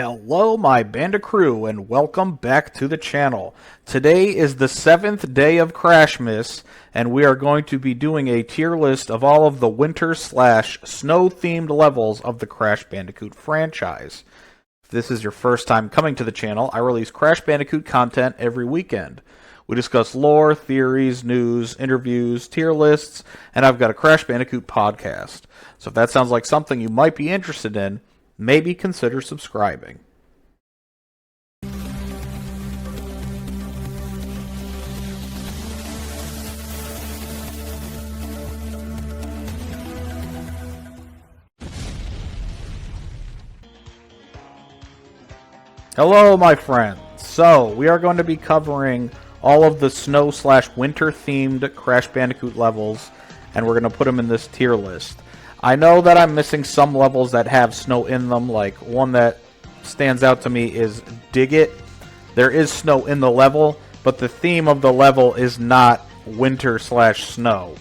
Hello my Bandicoot and welcome back to the channel. Today is the 7th day of Crashmas and we are going to be doing a tier list of all of the winter/snow themed levels of the Crash Bandicoot franchise. If this is your first time coming to the channel, I release Crash Bandicoot content every weekend. We discuss lore, theories, news, interviews, tier lists, and I've got a Crash Bandicoot podcast. So if that sounds like something you might be interested in, maybe consider subscribing. Hello, my friends. So, we are going to be covering all of the snow/winter themed Crash Bandicoot levels, and we're going to put them in this tier list. I know that I'm missing some levels that have snow in them, like one that stands out to me is Dig It. There is snow in the level, but the theme of the level is not winter/snow.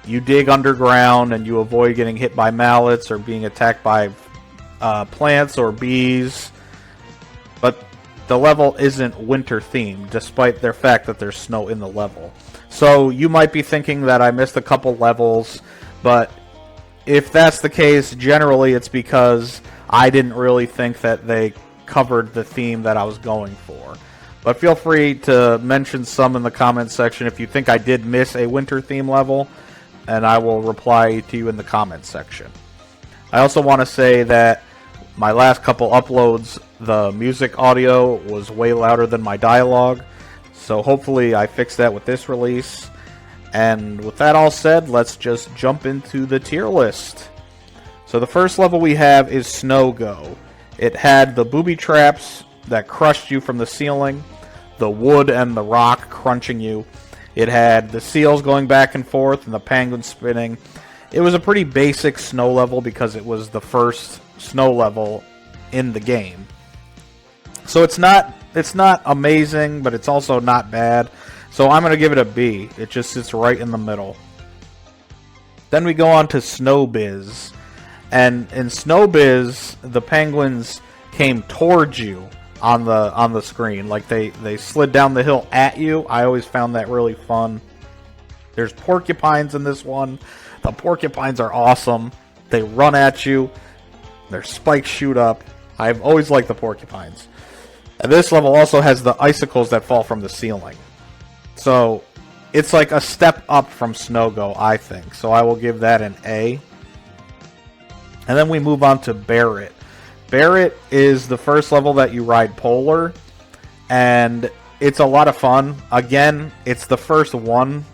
You dig underground and you avoid getting hit by mallets or being attacked by plants or bees, but the level isn't winter themed, despite the fact that there's snow in the level. So you might be thinking that I missed a couple levels, but if that's the case, generally it's because I didn't really think that they covered the theme that I was going for. But feel free to mention some in the comments section if you think I did miss a winter theme level, and I will reply to you in the comments section. I also want to say that my last couple uploads, the music audio was way louder than my dialogue, so hopefully I fixed that with this release. And with that all said, let's just jump into the tier list. So the first level we have is Snow Go. It had the booby traps that crushed you from the ceiling, the wood and the rock crunching you. It had the seals going back and forth and the penguin spinning. It was a pretty basic snow level because it was the first snow level in the game. So it's not amazing, but it's also not bad. So I'm going to give it a B. It just sits right in the middle. Then we go on to Snow Biz. And in Snow Biz, the penguins came towards you on the screen. Like they slid down the hill at you. I always found that really fun. There's porcupines in this one. The porcupines are awesome. They run at you. Their spikes shoot up. I've always liked the porcupines. And this level also has the icicles that fall from the ceiling. So, it's like a step up from Snow Go, I think. So I will give that an A. And then we move on to Barret. Barret is the first level that you ride Polar. And it's a lot of fun. Again, it's the first one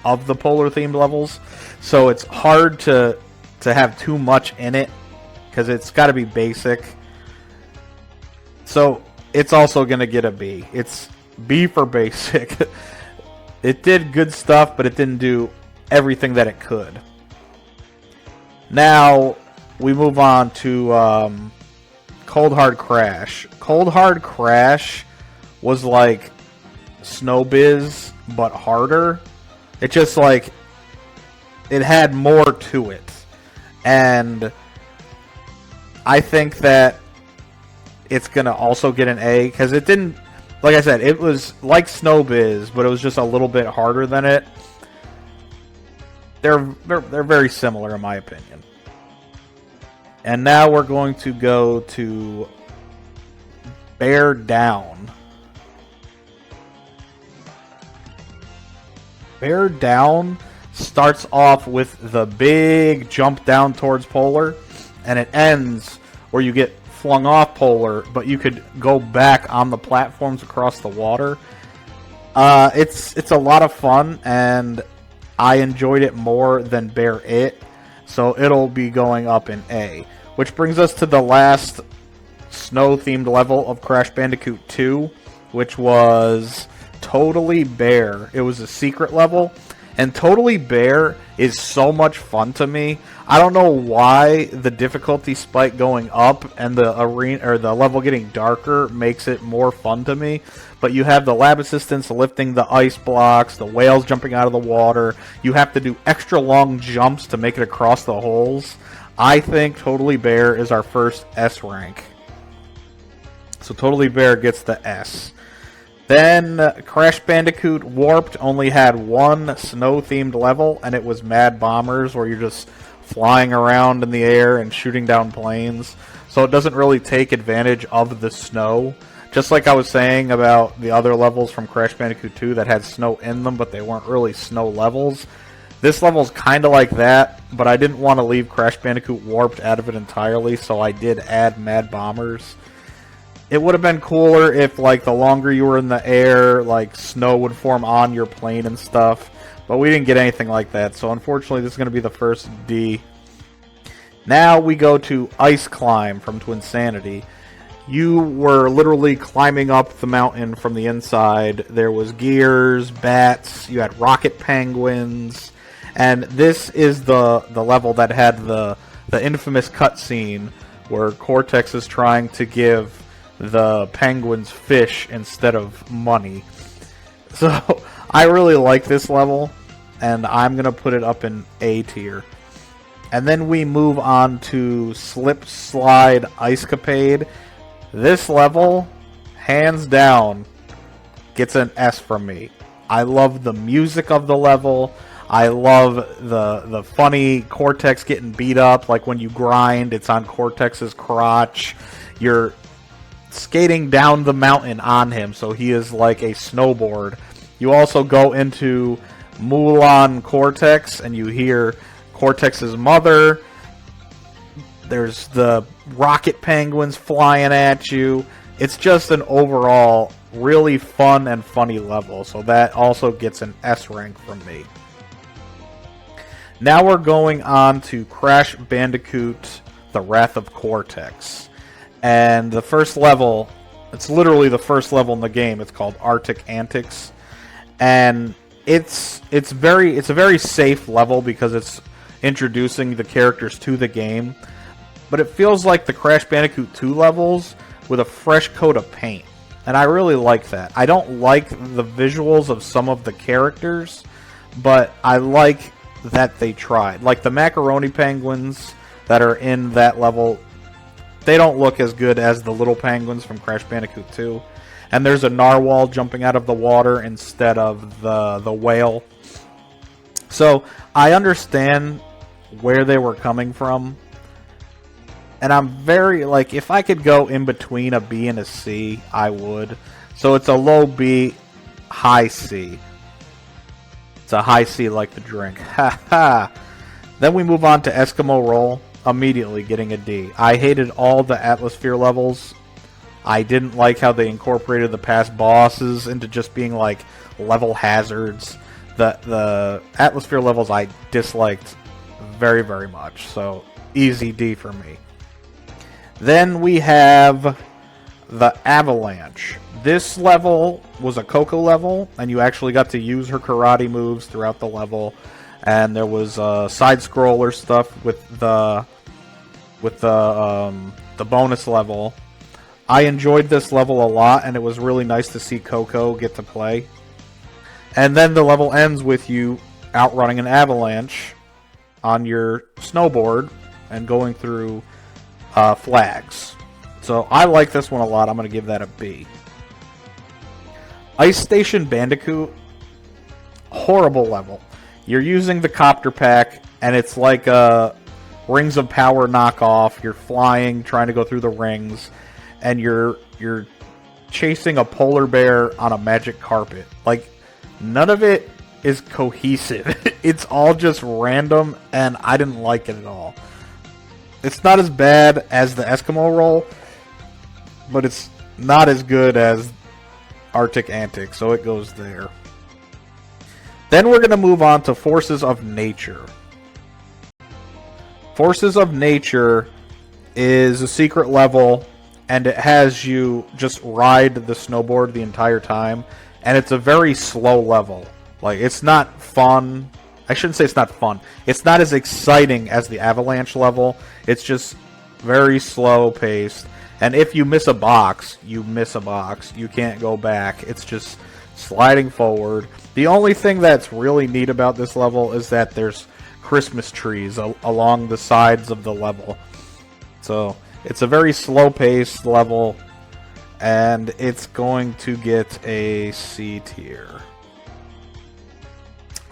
of the Polar-themed levels. So it's hard to have too much in it, because it's got to be basic. So, it's also going to get a B. It's B for basic. It did good stuff, but it didn't do everything that it could. Now, we move on to Cold Hard Crash. Cold Hard Crash was like Snow Biz, but harder. It just like, it had more to it. And I think that it's going to also get an A, because it didn't, like I said, it was like Snow Biz, but it was just a little bit harder than it. They're very similar in my opinion. And now we're going to go to Bear Down. Bear Down starts off with the big jump down towards Polar, and it ends where you get flung off Polar, but you could go back on the platforms across the water. It's a lot of fun, and I enjoyed it more than Bear It, so it'll be going up in A. Which brings us to the last snow-themed level of Crash Bandicoot 2, which was Totally Bare. It was a secret level, and Totally Bare is so much fun to me. I don't know why the difficulty spike going up and the arena or the level getting darker makes it more fun to me. But you have the lab assistants lifting the ice blocks, the whales jumping out of the water. You have to do extra long jumps to make it across the holes. I think Totally Bare is our first S rank. So Totally Bear gets the S. Then Crash Bandicoot Warped only had one snow-themed level, and it was Mad Bombers, where you're just flying around in the air and shooting down planes. So it doesn't really take advantage of the snow. Just like I was saying about the other levels from Crash Bandicoot 2 that had snow in them, but they weren't really snow levels. This level's kind of like that, but I didn't want to leave Crash Bandicoot Warped out of it entirely, so I did add Mad Bombers. It would have been cooler if, like, the longer you were in the air, like, snow would form on your plane and stuff. But we didn't get anything like that, so unfortunately this is going to be the first D. Now we go to Ice Climb from Twinsanity. You were literally climbing up the mountain from the inside. There was gears, bats, you had rocket penguins, and this is the level that had the infamous cutscene where Cortex is trying to give the penguins fish instead of money. So I really like this level, and I'm going to put it up in A tier. And then we move on to Slip Slide Icecapade. This level, hands down, gets an S from me. I love the music of the level. I love the funny Cortex getting beat up. Like when you grind, it's on Cortex's crotch. You're skating down the mountain on him, so he is like a snowboard. You also go into Mulan Cortex, and you hear Cortex's mother. There's the rocket penguins flying at you. It's just an overall really fun and funny level, so that also gets an S rank from me. Now we're going on to Crash Bandicoot, The Wrath of Cortex. And the first level, it's literally the first level in the game. It's called Arctic Antics. And it's a very safe level because it's introducing the characters to the game. But it feels like the Crash Bandicoot 2 levels with a fresh coat of paint. And I really like that. I don't like the visuals of some of the characters, but I like that they tried. Like the macaroni penguins that are in that level, they don't look as good as the little penguins from Crash Bandicoot 2. And there's a narwhal jumping out of the water instead of the whale. So I understand where they were coming from. And I'm very, like, if I could go in between a B and a C, I would. So it's a low B, high C. It's a high C like the drink. Ha ha. Then we move on to Eskimo Roll. Immediately getting a D. I hated all the Atmosphere levels. I didn't like how they incorporated the past bosses into just being like level hazards. The Atmosphere levels I disliked very, very much. So easy D for me. Then we have the Avalanche. This level was a Coco level, and you actually got to use her karate moves throughout the level. And there was side-scroller stuff with the bonus level. I enjoyed this level a lot, and it was really nice to see Coco get to play. And then the level ends with you outrunning an avalanche on your snowboard and going through flags. So I like this one a lot. I'm going to give that a B. Ice Station Bandicoot, horrible level. You're using the copter pack, and it's like a Rings of Power knockoff. You're flying, trying to go through the rings, and you're chasing a polar bear on a magic carpet. Like, none of it is cohesive. It's all just random, and I didn't like it at all. It's not as bad as the Eskimo Roll, but it's not as good as Arctic Antics, so it goes there. Then we're going to move on to Forces of Nature. Forces of Nature is a secret level, and it has you just ride the snowboard the entire time, and it's a very slow level. Like, it's not fun. I shouldn't say it's not fun. It's not as exciting as the Avalanche level. It's just very slow paced. And if you miss a box, you miss a box. You can't go back. It's just sliding forward. The only thing that's really neat about this level is that there's Christmas trees along the sides of the level. So it's a very slow paced level. and it's going to get a C tier.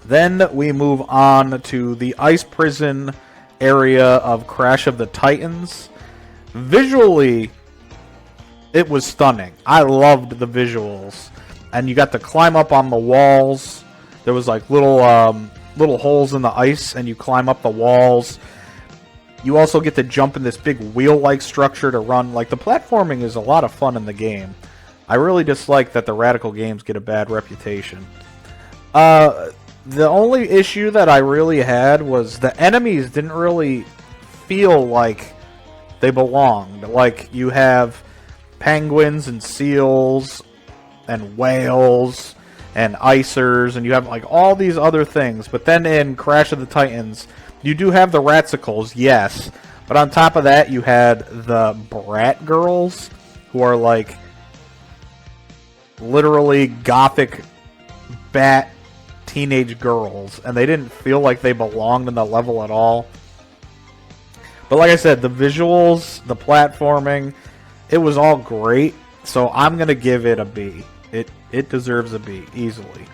Then we move on to the Ice Prison area of Crash of the Titans. Visually, it was stunning. I loved the visuals. And you got to climb up on the walls. There was like little holes in the ice, and you climb up the walls. You also get to jump in this big wheel-like structure to run. Like, the platforming is a lot of fun in the game. I really dislike that the Radical games get a bad reputation. The only issue that I really had was the enemies didn't really feel like they belonged. Like, you have penguins and seals and whales and icers, and you have like all these other things. But then in Crash of the Titans, you do have the Ratsicles, yes. But on top of that, you had the Brat Girls, who are like literally gothic bat teenage girls, and they didn't feel like they belonged in the level at all. But like I said, the visuals, the platforming, it was all great, so I'm going to give it a B. It deserves a B, easily.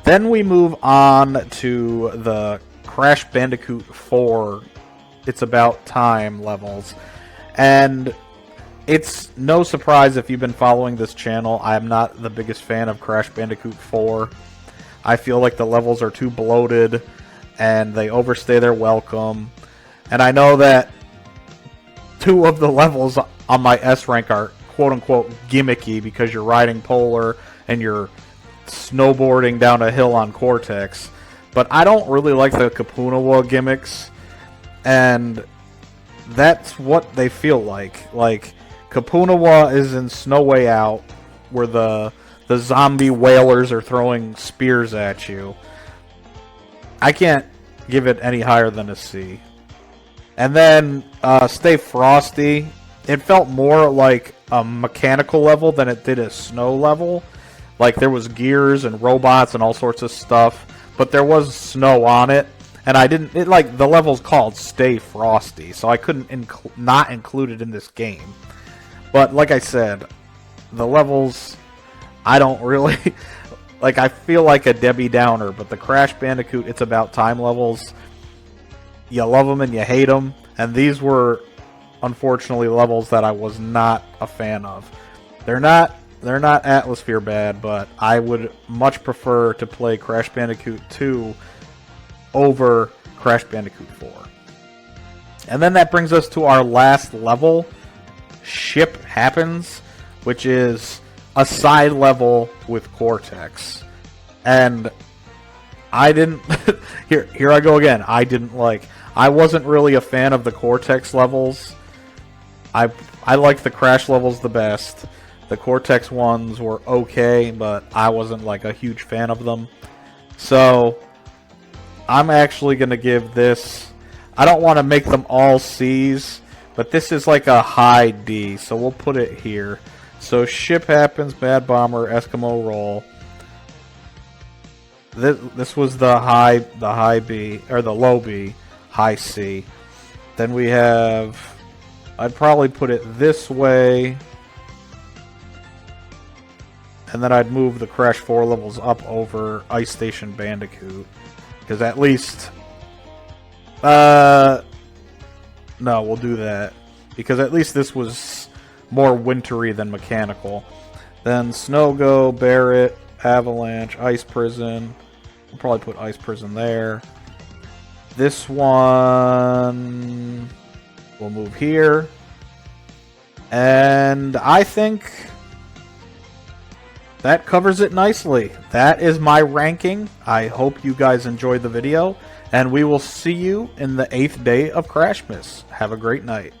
Then we move on to the Crash Bandicoot 4, It's About Time levels. And it's no surprise if you've been following this channel, I'm not the biggest fan of Crash Bandicoot 4. I feel like the levels are too bloated, and they overstay their welcome. And I know that 2 of the levels on my S rank are quote-unquote gimmicky because you're riding Polar and you're snowboarding down a hill on Cortex. But I don't really like the Kapunawa gimmicks, and that's what they feel like. Like, Kapunawa is in Snow Way Out, where the zombie whalers are throwing spears at you. I can't give it any higher than a C. And then Stay Frosty, it felt more like a mechanical level than it did a snow level. Like, there was gears and robots and all sorts of stuff, but there was snow on it, and the level's called Stay Frosty, so I couldn't not include it in this game. But like I said, the levels, I don't really like. I feel like a Debbie Downer, but the Crash Bandicoot It's About Time levels, you love them and you hate them, and these were unfortunately levels that I was not a fan of. They're not Atmosphere bad, but I would much prefer to play Crash Bandicoot 2 over Crash Bandicoot 4. And then that brings us to our last level, Ship Happens, which is a side level with Cortex. And I didn't here I go again. I wasn't really a fan of the Cortex levels. I liked the Crash levels the best. The Cortex ones were okay, but I wasn't like a huge fan of them. So I'm actually going to give this, I don't want to make them all C's, but this is like a high D, so we'll put it here. So Ship Happens, Mad Bomber, Eskimo Roll. This was the high B, or the low B, high C. Then we have, I'd probably put it this way, and then I'd move the Crash 4 levels up over Ice Station Bandicoot. Because at least, no, we'll do that. Because at least this was more Wintery than mechanical. Then Snow Go, Barrett, Avalanche, Ice Prison. We'll probably put Ice Prison there. This one, we'll move here. And I think that covers it nicely. That is my ranking. I hope you guys enjoyed the video, and we will see you in the 8th day of Crashmas. Have a great night.